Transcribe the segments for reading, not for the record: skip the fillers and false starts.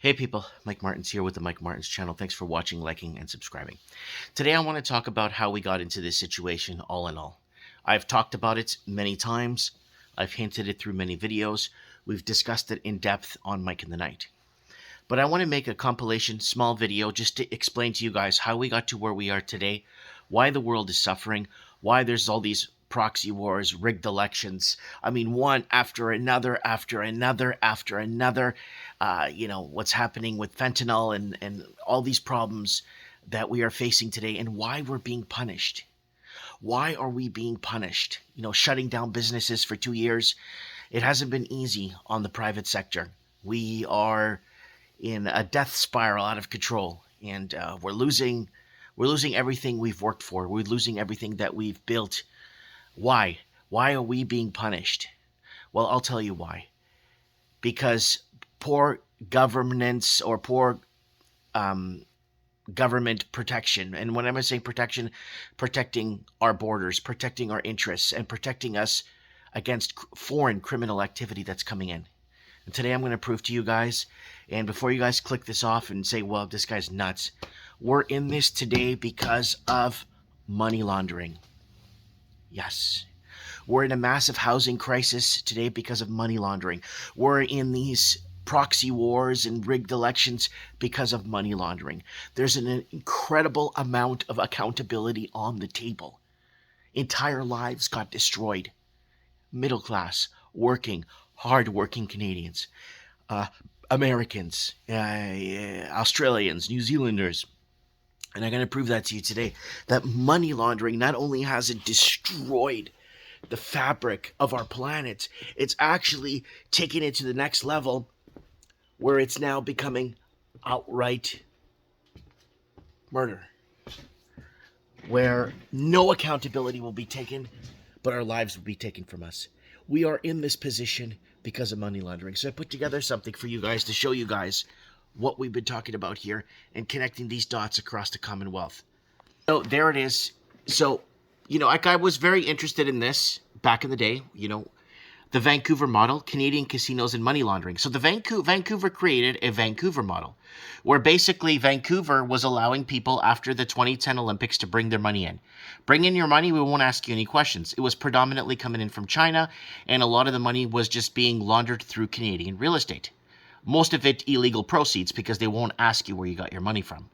Hey people, Mike Martins here with the Mike Martins channel. Thanks for watching, liking, and subscribing. Today I want to talk about how we got into this situation all in all. I've talked about it many times. I've hinted it through many videos. We've discussed it in depth on Mike in the Night. But I want to make a compilation, small video, just to explain to you guys how we got to where we are today, why the world is suffering, why there's all these proxy wars, rigged elections. I mean, one after another, after another, after another. What's happening with fentanyl and all these problems that we are facing today, and why we're being punished. Why are we being punished? Shutting down businesses for 2 years. It hasn't been easy on the private sector. We are in a death spiral out of control, and we're losing everything we've worked for. We're losing everything that we've built. Why? Why are we being punished? Well, I'll tell you why. Because poor governance or poor government protection. And when I'm saying protection, protecting our borders, protecting our interests, and protecting us against foreign criminal activity that's coming in. And today I'm going to prove to you guys, and before you guys click this off and say, well, this guy's nuts, we're in this today because of money laundering. Yes. We're in a massive housing crisis today because of money laundering. We're in these proxy wars and rigged elections because of money laundering. There's an incredible amount of accountability on the table. Entire lives got destroyed. Middle class, working, hard-working Canadians, Americans, Australians, New Zealanders. And I'm going to prove that to you today, that money laundering not only has it destroyed the fabric of our planet, it's actually taken it to the next level where it's now becoming outright murder, where no accountability will be taken, but our lives will be taken from us. We are in this position because of money laundering. So I put together something for you guys to show you guys what we've been talking about here and connecting these dots across the Commonwealth. So there it is. So, I was very interested in this back in the day, the Vancouver Model, Canadian casinos and money laundering. So the Vancouver created a Vancouver Model, where basically Vancouver was allowing people after the 2010 Olympics to bring their money in. Bring in your money, we won't ask you any questions. It was predominantly coming in from China, and a lot of the money was just being laundered through Canadian real estate. Most of it illegal proceeds because they won't ask you where you got your money from.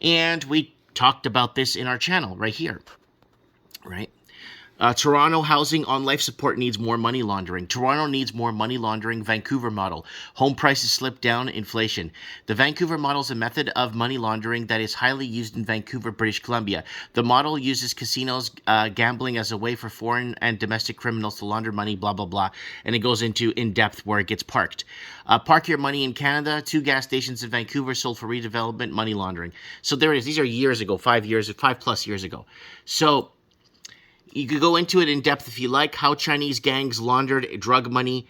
And we talked about this in our channel right here, right? Toronto housing on life support needs more money laundering. Toronto needs more money laundering. Vancouver Model. Home prices slip down. Inflation. The Vancouver Model is a method of money laundering that is highly used in Vancouver, British Columbia. The model uses casinos, gambling as a way for foreign and domestic criminals to launder money, blah, blah, blah. And it goes into in-depth where it gets parked. Park your money in Canada. 2 gas stations in Vancouver sold for redevelopment, money laundering. So there it is. These are years ago, 5+ years ago. So you could go into it in depth if you like, how Chinese gangs laundered drug money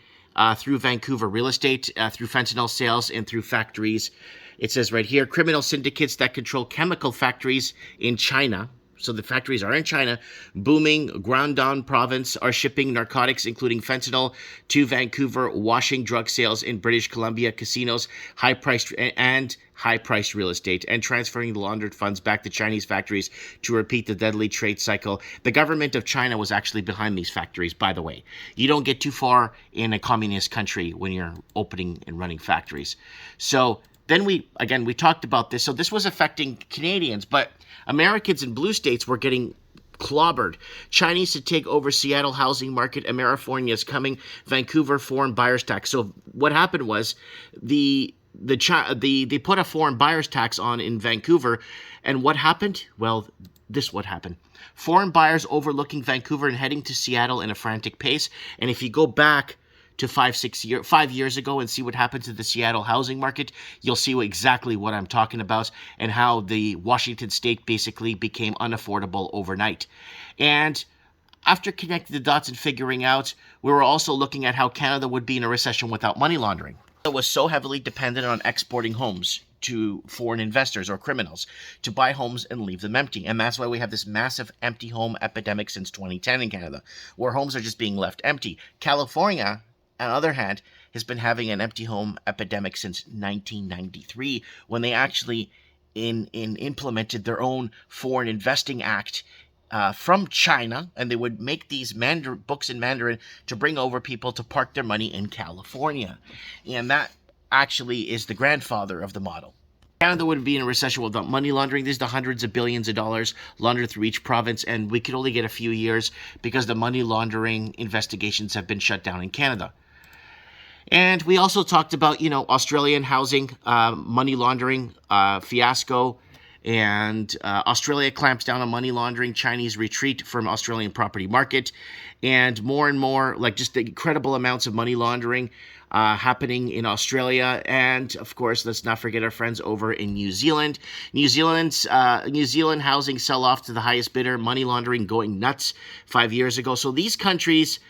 through Vancouver real estate, through fentanyl sales, and through factories. It says right here, criminal syndicates that control chemical factories in China. So the factories are in China. Booming Guangdong province are shipping narcotics, including fentanyl, to Vancouver, washing drug sales in British Columbia, casinos, high-priced real estate, and transferring the laundered funds back to Chinese factories to repeat the deadly trade cycle. The government of China was actually behind these factories, by the way. You don't get too far in a communist country when you're opening and running factories. So then we talked about this. So this was affecting Canadians, but Americans in blue states were getting clobbered. Chinese to take over Seattle housing market. Amerifornia is coming. Vancouver foreign buyers tax. So what happened was they put a foreign buyers tax on in Vancouver, and what happened? Well, this what happened. Foreign buyers overlooking Vancouver and heading to Seattle in a frantic pace. And if you go back to 5 years ago and see what happened to the Seattle housing market, you'll see exactly what I'm talking about and how the Washington state basically became unaffordable overnight. And after connecting the dots and figuring out, we were also looking at how Canada would be in a recession without money laundering. It was so heavily dependent on exporting homes to foreign investors or criminals to buy homes and leave them empty. And that's why we have this massive empty home epidemic since 2010 in Canada, where homes are just being left empty. California, on the other hand, has been having an empty home epidemic since 1993, when they actually implemented their own Foreign Investing Act from China, and they would make these books in Mandarin to bring over people to park their money in California. And that actually is the grandfather of the model. Canada would be in a recession without money laundering. There's the hundreds of billions of dollars laundered through each province, and we could only get a few years because the money laundering investigations have been shut down in Canada. And we also talked about, Australian housing, money laundering fiasco, and Australia clamps down on money laundering, Chinese retreat from Australian property market, and more, like just the incredible amounts of money laundering happening in Australia. And of course, let's not forget our friends over in New Zealand. New Zealand housing sell-off to the highest bidder, money laundering going nuts 5 years ago. So these countries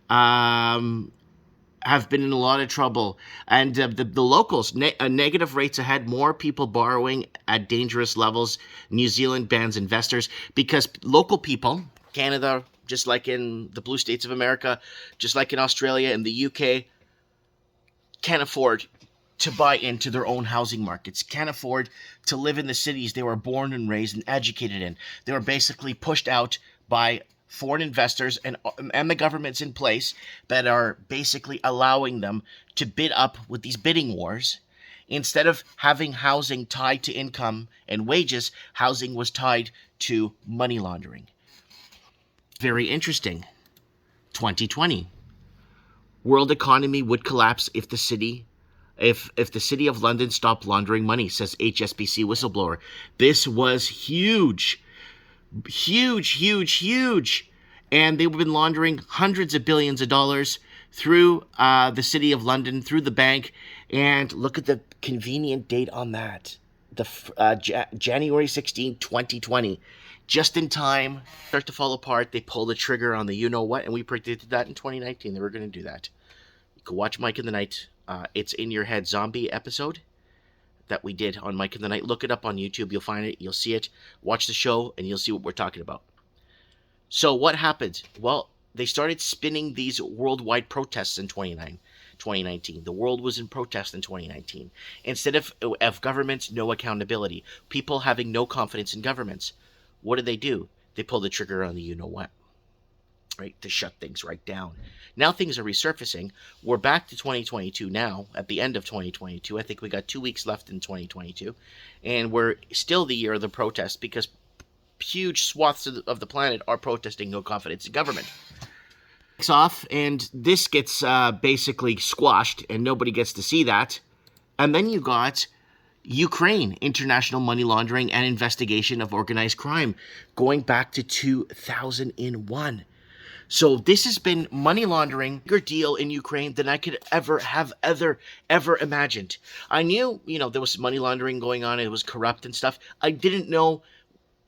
have been in a lot of trouble. And the locals, negative rates ahead, more people borrowing at dangerous levels. New Zealand bans investors because local people, Canada, just like in the blue states of America, just like in Australia and the UK, can't afford to buy into their own housing markets, can't afford to live in the cities they were born and raised and educated in. They were basically pushed out by foreign investors and the governments in place that are basically allowing them to bid up with these bidding wars. Instead of having housing tied to income and wages, housing was tied to money laundering. Very interesting. 2020. World economy would collapse if the city of London stopped laundering money, says HSBC whistleblower. This was huge. And they've been laundering hundreds of billions of dollars through the city of London, through the bank. And look at the convenient date on that. January 16, 2020. Just in time, start to fall apart. They pull the trigger on the you-know-what, and we predicted that in 2019. They were going to do that. You can watch Mike in the Night. It's in your head zombie episode that we did on Mike in the Night. Look it up on YouTube. You'll find it. You'll see it. Watch the show, and you'll see what we're talking about. So what happened? Well, they started spinning these worldwide protests in 2019. The world was in protest in 2019. Instead of governments, no accountability. People having no confidence in governments. What did they do? They pulled the trigger on the you-know-what, right, to shut things right down. Now things are resurfacing. We're back to 2022 now, at the end of 2022. I think we got 2 weeks left in 2022. And we're still the year of the protest because huge swaths of the planet are protesting no confidence in government. It's off, and this gets basically squashed, and nobody gets to see that. And then you got Ukraine, international money laundering and investigation of organized crime, going back to 2001. So this has been money laundering, bigger deal in Ukraine than I could ever imagined. I knew, there was money laundering going on, it was corrupt and stuff. I didn't know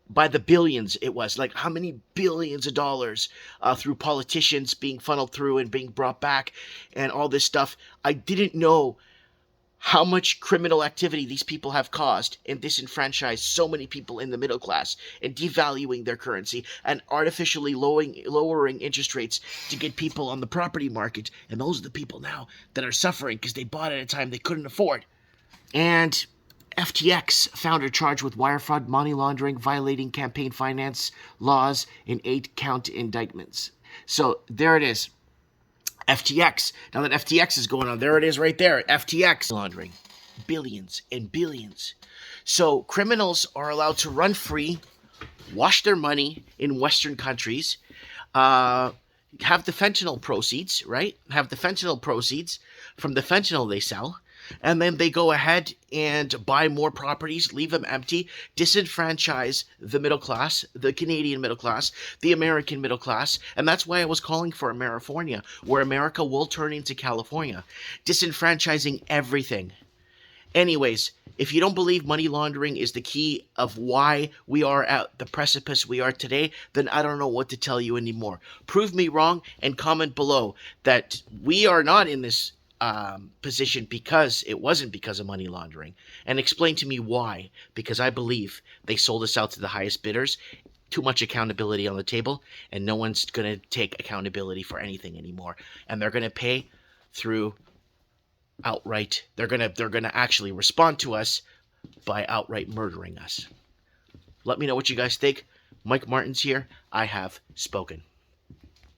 by the billions it was, like how many billions of dollars through politicians being funneled through and being brought back and all this stuff. I didn't know how much criminal activity these people have caused and disenfranchised so many people in the middle class and devaluing their currency and artificially lowering interest rates to get people on the property market. And those are the people now that are suffering because they bought at a time they couldn't afford. And FTX founder charged with wire fraud, money laundering, violating campaign finance laws in 8-count indictments. So there it is. FTX. Now that FTX is going on, there it is right there. FTX laundering. Billions and billions. So criminals are allowed to run free, wash their money in Western countries, have the fentanyl proceeds, right? Have the fentanyl proceeds from the fentanyl they sell. And then they go ahead and buy more properties, leave them empty, disenfranchise the middle class, the Canadian middle class, the American middle class. And that's why I was calling for Amerifornia, where America will turn into California, disenfranchising everything. Anyways, if you don't believe money laundering is the key of why we are at the precipice we are today, then I don't know what to tell you anymore. Prove me wrong and comment below that we are not in this position because it wasn't because of money laundering, and explain to me why. Because I believe they sold us out to the highest bidders, too much accountability on the table, and no one's going to take accountability for anything anymore, and they're going to pay through outright. They're gonna actually respond to us by outright murdering us. Let me know what you guys think. Mike Martins here. I have spoken.